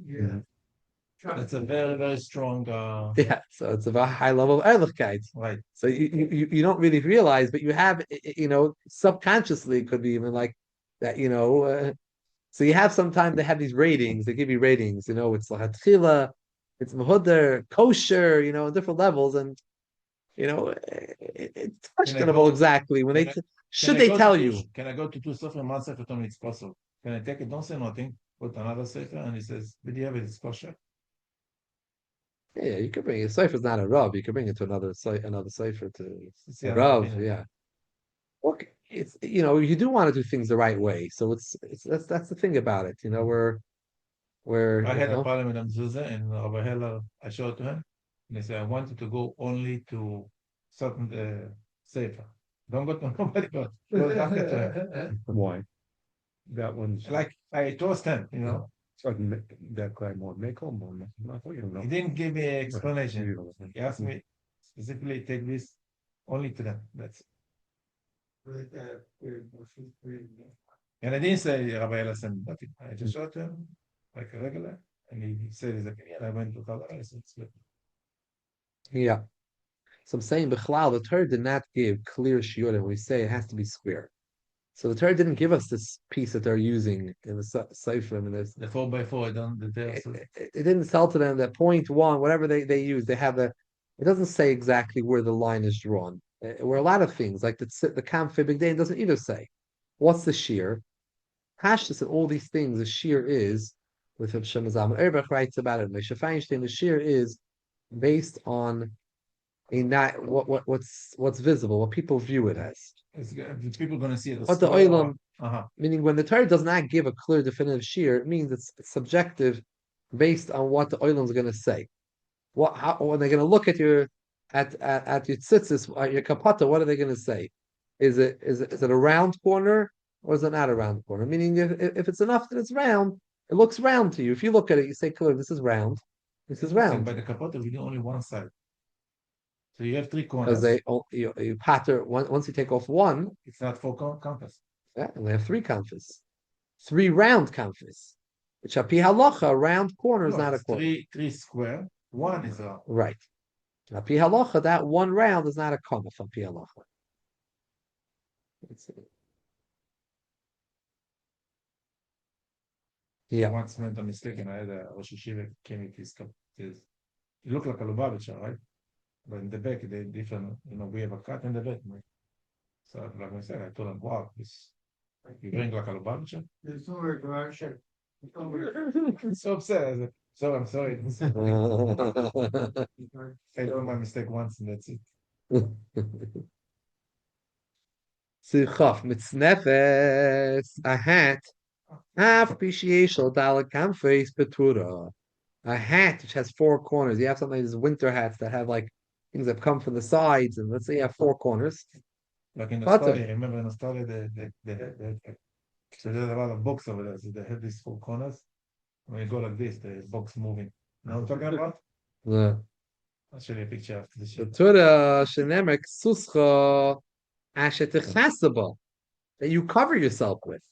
[SPEAKER 4] Yeah.
[SPEAKER 3] That's a very, very strong,
[SPEAKER 1] Yeah, so it's a very high level of ehrlichkeit.
[SPEAKER 3] right.
[SPEAKER 1] So you don't really realize, but you have, subconsciously it could be even like that, so you have sometimes they have these ratings, they give you ratings, it's lahatchila, it's mahudar, kosher, different levels, and it's questionable exactly when should they tell you?
[SPEAKER 3] Can I go to two sefer and one sefer told me it's possible? Can I take it? Don't say nothing. Put another sefer and he says, "B'diavad it's kosher."
[SPEAKER 1] Yeah, you could bring a cipher is not a rub, you could bring it to another cipher to
[SPEAKER 3] See
[SPEAKER 1] a
[SPEAKER 3] another
[SPEAKER 1] rub,
[SPEAKER 3] opinion.
[SPEAKER 1] yeah. Okay, it's you do want to do things the right way, so it's that's the thing about it, where
[SPEAKER 3] I had a problem with Amzuza and over here I showed it to him and he said, "I wanted to go only to certain sefer. Don't go to nobody else. Go after to him."
[SPEAKER 4] Why? That one's
[SPEAKER 3] Like I told him,
[SPEAKER 4] that guy more nickel, more nothing,
[SPEAKER 3] he didn't give me an explanation. He asked me specifically take this only to them. That's it. And I didn't say Rabbi Ella sent nothing. I just showed him like a regular And he said, he's like, yeah, I went to Colorado. I said, it's good.
[SPEAKER 1] Yeah. So I'm saying, Bichlal, the Torah did not give clear shiurim. We say it has to be square. So the Torah didn't give us this piece that they're using in the Seifrim and this.
[SPEAKER 3] The 4x4, I don't, the
[SPEAKER 1] It,
[SPEAKER 3] tales.
[SPEAKER 1] it didn't sell to them that point one, whatever they use, they have the. It doesn't say exactly where the line is drawn. Where a lot of things like the Kamfe Big Day doesn't either say what's the shear. Pashtus and all these things, the shear is with Rav Shemazam Erbach writes about it. Moshe Feinstein, the shear is based on a not what's visible, what people view it as.
[SPEAKER 3] People going to see it.
[SPEAKER 1] What the oilam,
[SPEAKER 3] Uh-huh.
[SPEAKER 1] meaning when the Torah does not give a clear, definitive shear, it means it's subjective, based on what the oilam is going to say. When they're going to look at your tzitzis, at your kapata, what are they going to say? Is it a round corner or is it not a round corner? Meaning, if it's enough that it's round, it looks round to you. If you look at it, you say, clearly, this is round. This is round.
[SPEAKER 3] By the kapota, we do only one side. So you have three
[SPEAKER 1] Because
[SPEAKER 3] corners.
[SPEAKER 1] you patter once you take off one,
[SPEAKER 3] It's not full compass.
[SPEAKER 1] yeah, and they have three kanfas, three round kanfas. Which api halacha, a round corner is
[SPEAKER 3] No,
[SPEAKER 1] not a
[SPEAKER 3] it's
[SPEAKER 1] corner.
[SPEAKER 3] three square. One is a.
[SPEAKER 1] Right. Api halacha, that one round is not a komaf api halacha. Let's see. Yeah.
[SPEAKER 3] I once made a mistake and I had a Rosh Yeshiva came with his it looked like a Lubavitcher, right? But in the back, they different, we have a cut in the back. Right? So, like I said, I told him, wow, you bring like a Lubavitcher?
[SPEAKER 2] There's no regression.
[SPEAKER 3] I'm so upset. I said, so I'm sorry. I did my mistake once and that's it.
[SPEAKER 1] Sichaf mitznefes a hat half pishiyeshel dalek kamfes betura. A hat which has four corners. You have something like these winter hats that have like things that come from the sides, and let's say you have four corners.
[SPEAKER 3] Like in
[SPEAKER 1] Butter.
[SPEAKER 3] Australia, remember in Australia, so there's a lot of books over there. So they have these four corners. When you go like this, the box moving. You know what I'm talking about?
[SPEAKER 1] The
[SPEAKER 3] I'll show you a picture after the show.
[SPEAKER 1] betura shenemek suscha ashetechasaba that you cover yourself with.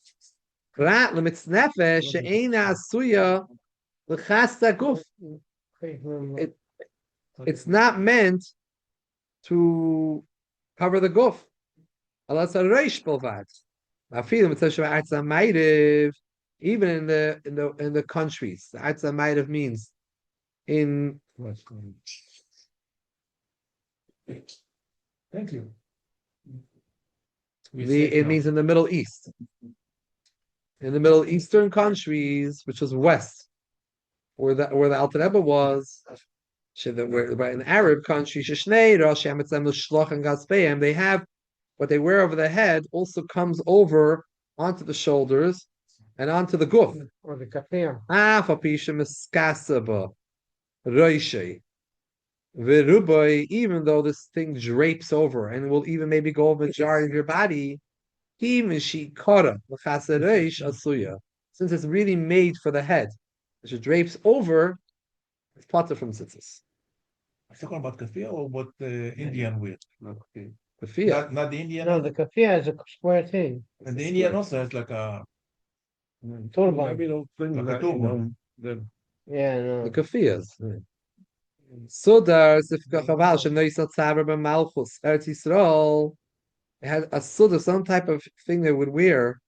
[SPEAKER 1] Prat lemitznefesh she'ena asuya lechasta guf. It's not meant to cover the guf. Unless a reish bilvad. I feel it says even in the countries, the Atzamaydev means in
[SPEAKER 3] Thank you.
[SPEAKER 1] it means in the Middle East. In the Middle Eastern countries, which was west, where the Alter Rebbe was, where in Arab countries, they have what they wear over the head also comes over onto the shoulders and onto the guf.
[SPEAKER 2] Or the kafir.
[SPEAKER 1] Even though this thing drapes over and will even maybe go over the majority of your body, since it's really made for the head, which it drapes over, it's potter from tzitzis.
[SPEAKER 3] I'm talking about kafir or what the Indian wear?
[SPEAKER 1] Kafir.
[SPEAKER 3] Not the Indian.
[SPEAKER 2] No, the kafir is a square thing.
[SPEAKER 3] And the Indian also has like a
[SPEAKER 2] Turban.
[SPEAKER 4] Maybe those things
[SPEAKER 3] Like a
[SPEAKER 4] that,
[SPEAKER 3] turban.
[SPEAKER 2] Yeah, no.
[SPEAKER 1] The kafirs. Sudar Sifka Chaval Shenoisat Saber Malchus Eretz Yisrael. It had a sudar, some type of thing they would wear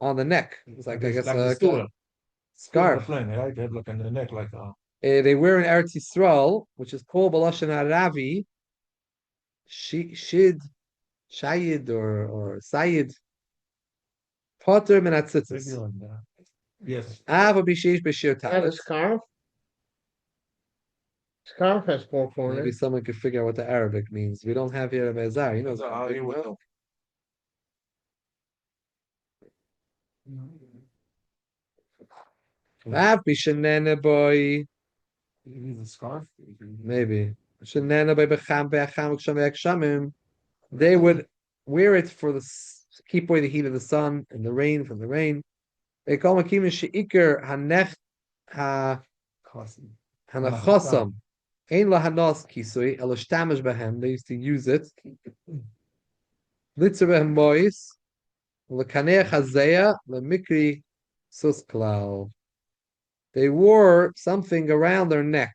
[SPEAKER 1] on the neck. It's like I guess
[SPEAKER 3] like
[SPEAKER 1] a
[SPEAKER 3] the
[SPEAKER 1] scarf.
[SPEAKER 3] Flame, right? They have like on the neck like
[SPEAKER 1] They wear in Eretz Yisrael, which is called Balashon Aravi, Shid, Shayid, or Sayid, Potter Menatzitzis.
[SPEAKER 3] yes.
[SPEAKER 1] Ava Bishish Bashir
[SPEAKER 2] Yeah, the
[SPEAKER 1] Talis.
[SPEAKER 2] scarf. Scarf has four
[SPEAKER 1] Maybe
[SPEAKER 2] corners.
[SPEAKER 1] someone could figure out what the Arabic means. We don't have here a Mezar. He knows.
[SPEAKER 3] He will.
[SPEAKER 1] Av Bishanena boy.
[SPEAKER 3] He's a scarf.
[SPEAKER 1] Maybe. Shanana by Becham Beacham Kshamek Shamim. They would wear it for the keep away the heat of the sun and the rain from the rain. They call Makim Sheikir Hanech Hanachosam. Ein lahanos kisui elashtamish behem. They used to use it. Litzer behem bois. Lekaneh chazeya lemikri susklau. they wore something around their neck,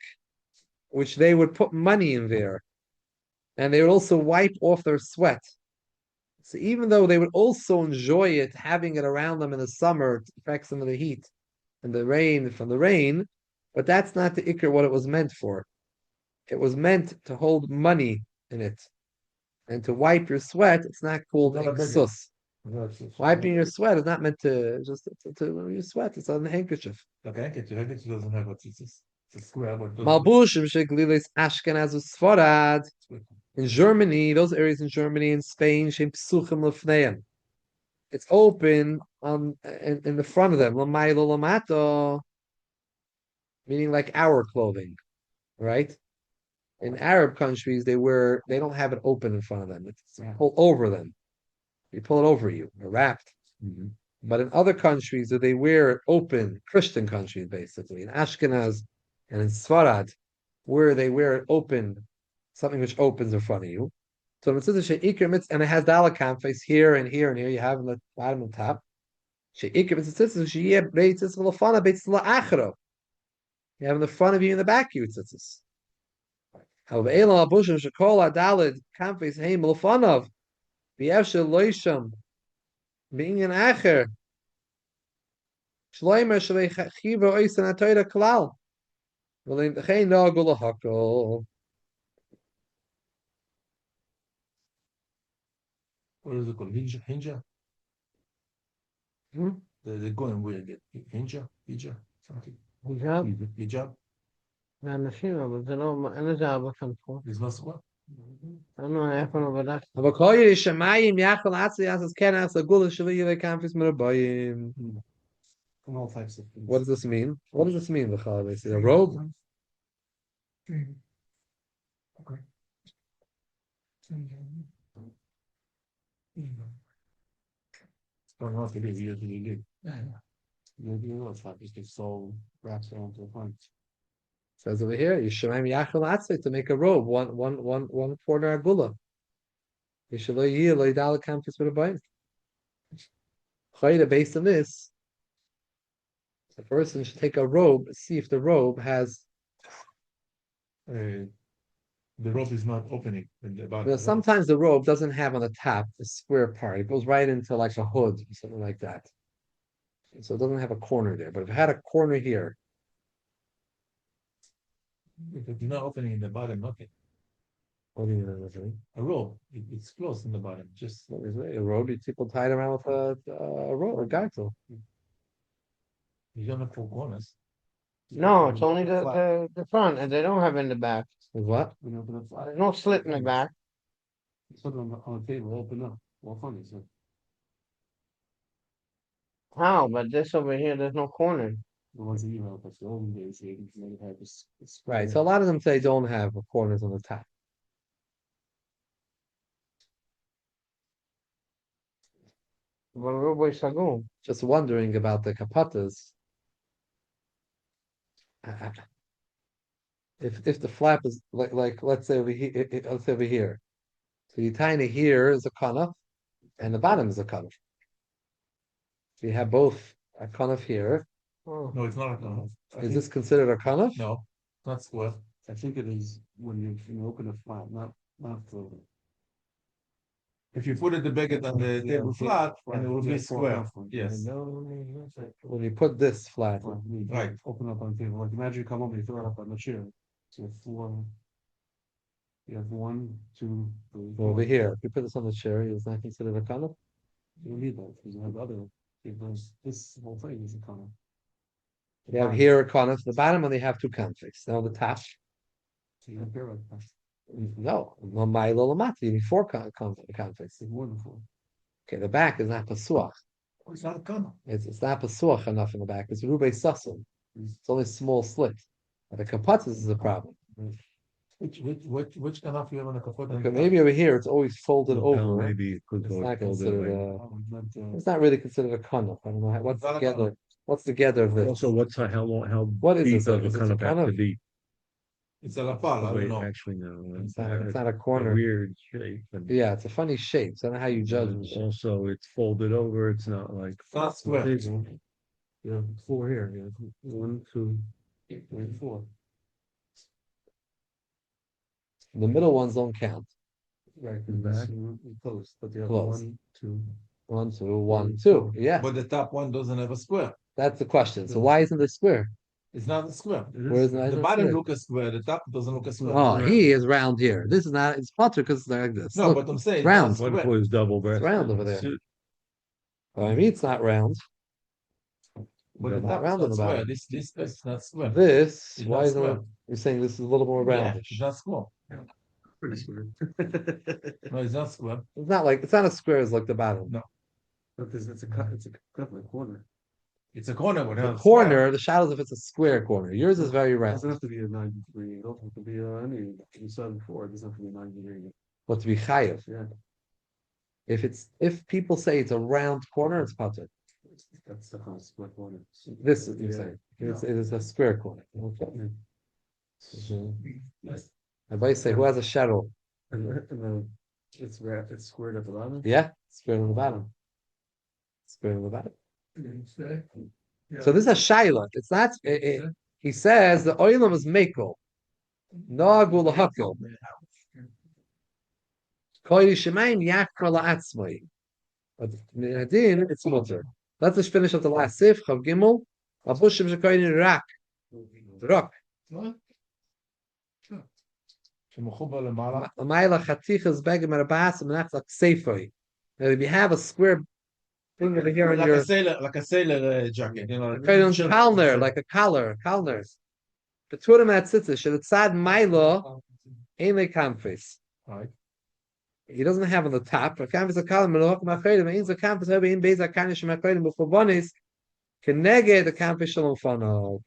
[SPEAKER 1] which they would put money in there, and they would also wipe off their sweat. So even though they would also enjoy it, having it around them in the summer to protect some of the heat and the rain from the rain, but that's not the ikr what it was meant for. It was meant to hold money in it. And to wipe your sweat, it's not called
[SPEAKER 3] Not a bigger.
[SPEAKER 1] sus.
[SPEAKER 3] That's it.
[SPEAKER 1] Wiping your sweat is not meant to just to your sweat, it's on the handkerchief.
[SPEAKER 3] Okay, handkerchief doesn't have a tzitzis. It's a square, but it doesn't-
[SPEAKER 1] Malbushim sheglilis Ashkenaz Sfarad. In Germany, those areas in Germany and Spain, Shem Psuchim Lefneim. It's open on in the front of them, Lamaylo Lamato, meaning like our clothing, right? In Arab countries, they don't have it open in front of them. It's pulled over them. You pull it over you, or wrapped.
[SPEAKER 4] Mhm.
[SPEAKER 1] But in other countries, they wear it open, Christian countries basically, in Ashkenaz and in Sfarad, where they wear it open, something which opens in front of you. So it says she'ikr mitz, and it has dalakam face here and here and here. You have in the bottom and top. She'ikr mitz she'yeh beitzis v'lafana beitzis la'achro. You have in the front of you and the back of you tzitzis. However, elam abushim shekol adalid kamfes heim l'fanav v'yevshel loisham b'inyan acher shloimer shalei chiva oisan atoyra klal v'leim d'chein nagul lahakol.
[SPEAKER 3] What is it called? Hinja?
[SPEAKER 1] Hmm?
[SPEAKER 3] They're going where get Hinja, something.
[SPEAKER 2] hijab,
[SPEAKER 3] Hijab
[SPEAKER 2] לאנשים, אבל זה לא, אין לזה אבא סמכות.
[SPEAKER 3] is not what?
[SPEAKER 2] אני לא יודע איפה לא בדקתי.
[SPEAKER 1] אבל כל יש שמיים יחל עצי אז כן אז הגולה שלי יהיה קמפיס מרבעים.
[SPEAKER 3] From all types of things.
[SPEAKER 1] What does this mean? What does this mean, Bechal? They say a robe?
[SPEAKER 3] Okay. Don't know what to do. Usually do. Maybe you know it's like it's so wraps around the front.
[SPEAKER 1] Says over here, Yishamayim Yachal Atzvei to make a robe, one quarter agula. Yishaloi Yeh Loi Dal Campus with a bite. Chayda, based on this, the person should take a robe, see if the robe has.
[SPEAKER 3] The rope is not opening in the bottom.
[SPEAKER 1] Well, sometimes the robe doesn't have on the top the square part; it goes right into like a hood or something like that. So it doesn't have a corner there. But if it had a corner here,
[SPEAKER 3] If it's not opening in the bottom, nothing.
[SPEAKER 1] what do you know?
[SPEAKER 3] A rope, it's closed in the bottom. Just
[SPEAKER 1] What is it? A robe? People tie it around with a rope, a gartel.
[SPEAKER 3] you don't have four corners.
[SPEAKER 2] No, it's only the front, and they don't have in the back.
[SPEAKER 1] With what?
[SPEAKER 3] When you open it flat,
[SPEAKER 2] There's no slit in the back.
[SPEAKER 3] it's put on the table, open up. Well, funny, so.
[SPEAKER 2] How? But this over here, there's no corner.
[SPEAKER 3] The ones that you have, that's the olden days, you can have this.
[SPEAKER 1] Right. So a lot of them say don't have corners on the top.
[SPEAKER 2] אבל רובו סגור.
[SPEAKER 1] Just wondering about the kapatas. If the flap is like let's say over here, let's say over here, so you tie it here is a kanaf, and the bottom is a kanaf. So you have both a kanaf here.
[SPEAKER 2] Oh.
[SPEAKER 3] No, it's not a tunnel.
[SPEAKER 1] Is this considered a kanaf?
[SPEAKER 3] No, not square. I think it is when you open a flat, not fluid. If you put it the baguette on the table flat, and it will be square. Yes.
[SPEAKER 1] When you put this flat,
[SPEAKER 3] Right. Open up on the table. Like imagine you come over, you throw it up on the chair. So you have four. You have 1, 2, 3.
[SPEAKER 1] over here, if you put this on the chair, it's not considered a kanaf.
[SPEAKER 3] You don't need that because you have other. Because this whole thing is a tunnel.
[SPEAKER 1] You have here a kanaf, the bottom, and they have two kanafs. Now the top.
[SPEAKER 3] So you have pair like that.
[SPEAKER 1] No, my lolamati, you need four kanafs.
[SPEAKER 3] It's more than 4.
[SPEAKER 1] Okay, the back is not pasuach.
[SPEAKER 3] Oh, it's not a tunnel.
[SPEAKER 1] It's not pasuach enough in the back. It's rube sassum. It's only a small slit. But the kapatas is a problem.
[SPEAKER 3] Which kanaf you have on the kapot?
[SPEAKER 1] Okay, maybe over here it's always folded over.
[SPEAKER 4] Maybe it could
[SPEAKER 1] It's
[SPEAKER 4] go
[SPEAKER 1] not
[SPEAKER 4] folded
[SPEAKER 1] considered
[SPEAKER 4] away.
[SPEAKER 1] it's not really considered a kanaf. I don't know what's
[SPEAKER 3] It's not a
[SPEAKER 1] together. What's together of this?
[SPEAKER 4] Also, how
[SPEAKER 1] What is
[SPEAKER 4] deep
[SPEAKER 1] this?
[SPEAKER 4] does
[SPEAKER 1] Is
[SPEAKER 4] the
[SPEAKER 1] this
[SPEAKER 4] kind
[SPEAKER 1] a
[SPEAKER 4] of have
[SPEAKER 1] kind
[SPEAKER 4] to
[SPEAKER 1] of-
[SPEAKER 4] be?
[SPEAKER 3] It's a lapal, I
[SPEAKER 4] Wait,
[SPEAKER 3] don't know.
[SPEAKER 4] actually, no.
[SPEAKER 1] It's not a
[SPEAKER 4] A
[SPEAKER 1] corner.
[SPEAKER 4] weird shape. And
[SPEAKER 1] Yeah, it's a funny shape. So I don't know how you judge.
[SPEAKER 4] also, it's folded over. It's not like.
[SPEAKER 3] It's not square.
[SPEAKER 4] Yeah, 4 here, yeah. 1, 2, 3, 4.
[SPEAKER 1] The middle ones don't count.
[SPEAKER 4] Right in the back, close, but the other
[SPEAKER 1] Close.
[SPEAKER 4] 1, 2.
[SPEAKER 1] 1, 2, 1, 2. Yeah,
[SPEAKER 3] But the top one doesn't have a square.
[SPEAKER 1] that's the question. So why isn't it square?
[SPEAKER 3] It's not a square.
[SPEAKER 1] Where is
[SPEAKER 3] The bottom look a square, the top doesn't look a square.
[SPEAKER 1] Oh, he is round here. This is not. It's potter because it's like this.
[SPEAKER 3] No,
[SPEAKER 1] Look,
[SPEAKER 3] but I'm saying
[SPEAKER 1] it's round.
[SPEAKER 3] it's
[SPEAKER 4] What if it
[SPEAKER 3] square.
[SPEAKER 4] was double
[SPEAKER 1] It's
[SPEAKER 4] breast?
[SPEAKER 1] round over there. I mean, it's not round.
[SPEAKER 3] But the
[SPEAKER 1] Not
[SPEAKER 3] top is
[SPEAKER 1] round on
[SPEAKER 3] not
[SPEAKER 1] the
[SPEAKER 3] square.
[SPEAKER 1] bottom.
[SPEAKER 3] This is not square.
[SPEAKER 1] This,
[SPEAKER 3] It's
[SPEAKER 1] why
[SPEAKER 3] not
[SPEAKER 1] isn't it?
[SPEAKER 3] square.
[SPEAKER 1] You're saying this is a little more
[SPEAKER 3] Yeah,
[SPEAKER 1] roundish.
[SPEAKER 3] it's not square.
[SPEAKER 4] Pretty square.
[SPEAKER 3] No, it's not square.
[SPEAKER 1] It's not like it's not as square as like the bottom.
[SPEAKER 3] No.
[SPEAKER 4] But it's a cut, corner.
[SPEAKER 3] It's a corner with
[SPEAKER 1] The
[SPEAKER 3] a
[SPEAKER 1] corner, the shadows if it's a square corner. Yours is very
[SPEAKER 4] It
[SPEAKER 1] round.
[SPEAKER 4] doesn't have to be a 90-degree angle, it could be any, you said before, it doesn't have to be a 90-degree angle.
[SPEAKER 1] But to be chayiv,
[SPEAKER 4] Yeah,
[SPEAKER 1] if people say it's a round corner, it's potter.
[SPEAKER 4] that's definitely a split corner.
[SPEAKER 1] This is you're
[SPEAKER 4] Yeah.
[SPEAKER 1] saying. It is a square corner. Okay.
[SPEAKER 4] Yes.
[SPEAKER 1] If I say who has a shadow,
[SPEAKER 4] And then it's squared at the bottom.
[SPEAKER 1] yeah, square on the bottom. Square on the bottom. So this is a shaila. It's not. He says the oilam is mekel. Nagul lahakil. Koyri shemaim yakra la'atzmai. But Adin, it's mutter. Let's just finish up the last sif, Chav Gimel. Abushim shekoyni rak. Rak.
[SPEAKER 3] שמחובר למעלה.
[SPEAKER 1] Amayla chatichas begem arabas menach like seifoi. Now if you have a square thing over here in your
[SPEAKER 3] like a sailor jacket, you know.
[SPEAKER 1] kalner, like a collar, kalner. The turim at tzitzis, shel tzad mailo, ein le kamfis.
[SPEAKER 3] Right.
[SPEAKER 1] He doesn't have on the top. A kamfis a collar, melohok machodim, means a kamfis have in beis akanish machodim, b'chobonis, kenege the kamfis shalom fano.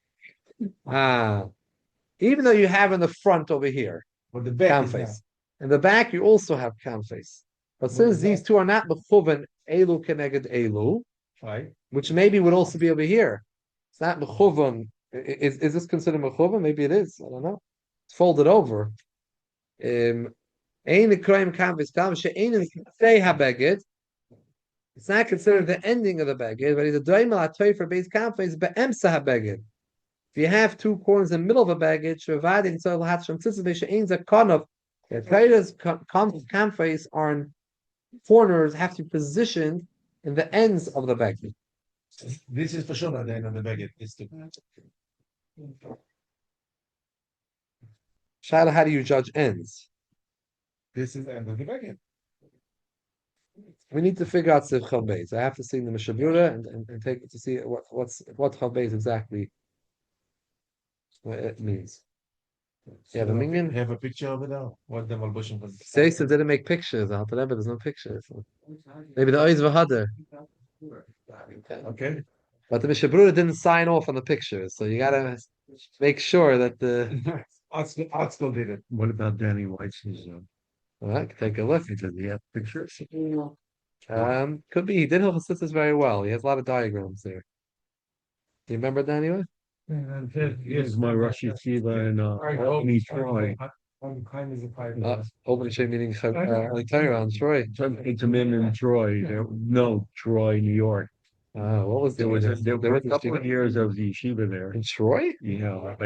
[SPEAKER 1] Even though you have in the front over here,
[SPEAKER 3] But the back is
[SPEAKER 1] kamfis. In the back, you also have kamfis. But since these two are not mechuven, elu keneged elu,
[SPEAKER 3] right.
[SPEAKER 1] which maybe would also be over here. It's not mechuven. Is this considered mechuven? Maybe it is. I don't know. It's folded over. It's not considered the ending of the beged, but it's a doimel atoy for base kamfis be'emsa habeged. If you have two corners in the middle of a baggage, providing so hatcham tzitzis ain't a konof. The Torah's kamfis are in corners, have to be positioned in the ends of the baggage.
[SPEAKER 3] This is for sure not the end of the baguette. It's the
[SPEAKER 1] Shaila, how do you judge ends?
[SPEAKER 3] this is the end of the baguette.
[SPEAKER 1] We need to figure out Sivchal Beis. I have to see the Mishabura and take it to see what Chal Beis exactly what it means. You have a minyan?
[SPEAKER 3] Have a picture over there. What the Malbushim was.
[SPEAKER 1] Seisa didn't make pictures. Al Rebbe, there's no pictures. Maybe the Oiz V'Hader.
[SPEAKER 3] Okay.
[SPEAKER 1] But the Mishabura didn't sign off on the pictures, so you gotta make sure that the.
[SPEAKER 3] Artskill did it.
[SPEAKER 4] What about Danny White's?
[SPEAKER 1] All right, take a look.
[SPEAKER 4] Does he have pictures?
[SPEAKER 1] Could be. He did Hilchos Tzitis very well. He has a lot of diagrams there. Do you remember that anyway?
[SPEAKER 4] Here's my Rosh Yeshiva in Albany, Troy.
[SPEAKER 1] Albany Shem meaning Torah on Troy.
[SPEAKER 4] It's a man in Troy. No, Troy, New York.
[SPEAKER 1] What was
[SPEAKER 4] There were a
[SPEAKER 1] the
[SPEAKER 4] couple of years of the yeshiva there.
[SPEAKER 1] in Troy?
[SPEAKER 4] Yeah,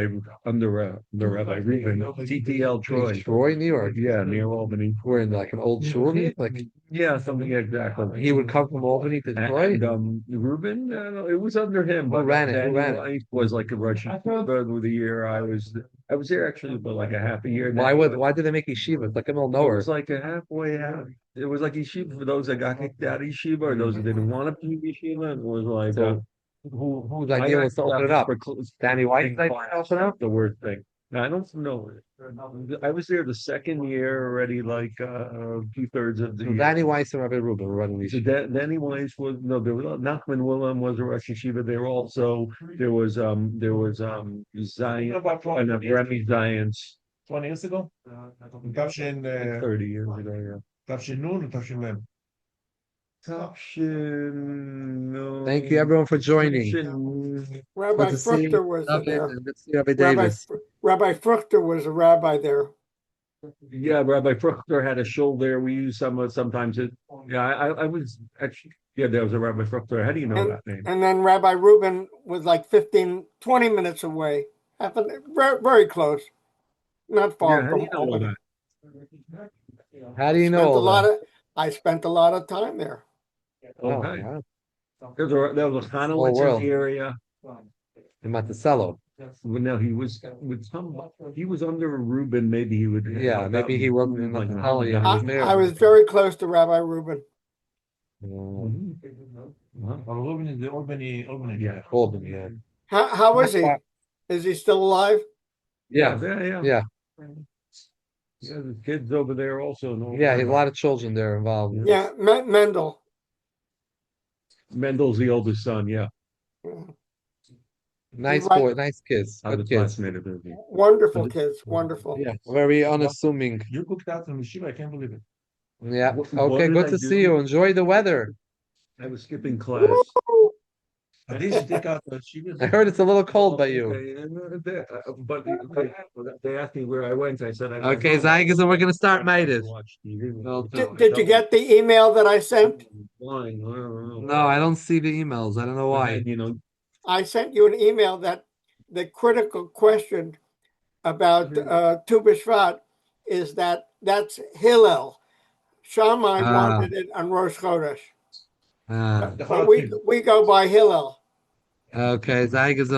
[SPEAKER 4] under Rabbi Reuben, TTL Troy.
[SPEAKER 1] In Troy, New York.
[SPEAKER 4] Yeah, near Albany.
[SPEAKER 1] We're in like an old shul. Like
[SPEAKER 4] Yeah, something exactly.
[SPEAKER 1] he would come from Albany to Troy.
[SPEAKER 4] And Reuben, it was under him.
[SPEAKER 1] Who ran it? Who ran it?
[SPEAKER 4] I was like a Russian. But with the year I was there actually for like a half a year.
[SPEAKER 1] Why did they make yeshiva? It's like a middle
[SPEAKER 4] It
[SPEAKER 1] nowhere.
[SPEAKER 4] was like a halfway out. It was like yeshiva for those that got kicked out of yeshiva or those that didn't want to be yeshiva. It was like
[SPEAKER 1] So whose idea was to open it up? Danny White's idea to open it up?
[SPEAKER 4] The word thing. I don't know. I was there the second year already, like 2/3 of the
[SPEAKER 1] So
[SPEAKER 4] year.
[SPEAKER 1] Danny Weiss and Rabbi Rubin were running these.
[SPEAKER 4] So Danny Weiss was there was Nachman Willem was a Rosh Yeshiva. There also there was Zion and Remy Zion's
[SPEAKER 3] 20 years ago? Tafshin
[SPEAKER 4] 30 years ago.
[SPEAKER 3] Tafshin Nun or Tafshin Mem?
[SPEAKER 4] No.
[SPEAKER 1] Thank you everyone for joining.
[SPEAKER 5] Rabbi
[SPEAKER 1] Good to see
[SPEAKER 5] Fruchter was
[SPEAKER 1] David
[SPEAKER 5] there.
[SPEAKER 1] and good to see Rabbi Davis.
[SPEAKER 5] Rabbi Fruchter was a rabbi there.
[SPEAKER 4] Yeah, Rabbi Fruchter had a shul there. We use sometimes it. Yeah, I was actually, yeah, there was a Rabbi Fruchter. How do you know
[SPEAKER 5] And,
[SPEAKER 4] that name?
[SPEAKER 5] and then Rabbi Reuben was like 15, 20 minutes away. Very, very close, not
[SPEAKER 4] Yeah,
[SPEAKER 5] far
[SPEAKER 4] how do you
[SPEAKER 5] from
[SPEAKER 4] know all
[SPEAKER 5] Albany.
[SPEAKER 4] that?
[SPEAKER 1] How do you know
[SPEAKER 5] Spent a
[SPEAKER 1] all
[SPEAKER 5] lot
[SPEAKER 1] that?
[SPEAKER 5] of, I spent a lot of time there.
[SPEAKER 1] Oh,
[SPEAKER 4] Okay.
[SPEAKER 1] wow.
[SPEAKER 4] There was
[SPEAKER 1] Small
[SPEAKER 4] Hanowitz in
[SPEAKER 1] world.
[SPEAKER 4] the area.
[SPEAKER 1] In Monticello.
[SPEAKER 4] Well, no, he was with some. He was under Reuben. Maybe he would.
[SPEAKER 1] Yeah,
[SPEAKER 4] help
[SPEAKER 1] maybe
[SPEAKER 4] out
[SPEAKER 1] he
[SPEAKER 4] with
[SPEAKER 1] wasn't in
[SPEAKER 4] like
[SPEAKER 1] Monticello yet. He
[SPEAKER 5] I,
[SPEAKER 1] was there.
[SPEAKER 5] I was very close to Rabbi Reuben.
[SPEAKER 1] Mm,
[SPEAKER 3] But Reuben is the Albany
[SPEAKER 4] Yeah.
[SPEAKER 3] guy.
[SPEAKER 1] Albany, yeah.
[SPEAKER 5] How is he? Is he still alive?
[SPEAKER 1] Yeah,
[SPEAKER 4] Yeah.
[SPEAKER 1] yeah,
[SPEAKER 4] Yeah, the kids over there also. No,
[SPEAKER 1] yeah. A lot of children there involved.
[SPEAKER 5] Yeah, Mendel.
[SPEAKER 4] Mendel's the oldest son. Yeah,
[SPEAKER 1] Nice
[SPEAKER 5] Right.
[SPEAKER 1] boy, nice kids,
[SPEAKER 4] I
[SPEAKER 1] good
[SPEAKER 4] was
[SPEAKER 1] kids.
[SPEAKER 4] classmate of his.
[SPEAKER 5] Wonderful kids, wonderful.
[SPEAKER 1] Yeah, very unassuming.
[SPEAKER 3] You cooked out from the Shiva, I can't believe it.
[SPEAKER 1] Yeah.
[SPEAKER 4] What
[SPEAKER 1] Okay,
[SPEAKER 4] did
[SPEAKER 1] good
[SPEAKER 4] I
[SPEAKER 1] to
[SPEAKER 4] do?
[SPEAKER 1] see you. Enjoy the weather.
[SPEAKER 4] I was skipping class.
[SPEAKER 3] At least you take out the Shiva.
[SPEAKER 1] I heard it's a little cold by you.
[SPEAKER 4] Okay, but they asked me where I went. I said I don't
[SPEAKER 1] Okay,
[SPEAKER 4] know.
[SPEAKER 1] Zaygas, and we're gonna start Mated.
[SPEAKER 4] Watch TV.
[SPEAKER 1] No,
[SPEAKER 5] Did you get the email that I sent?
[SPEAKER 4] Flying, I don't know.
[SPEAKER 1] No, I don't see the emails. I don't know why.
[SPEAKER 4] You know,
[SPEAKER 5] I sent you an email that the critical question about Tu B'Shvat is that's Hillel. Shammai
[SPEAKER 1] Ah,
[SPEAKER 5] wanted it on Rosh Chodesh.
[SPEAKER 1] ah.
[SPEAKER 3] The
[SPEAKER 5] But we go by Hillel.
[SPEAKER 1] Okay, Zaygas.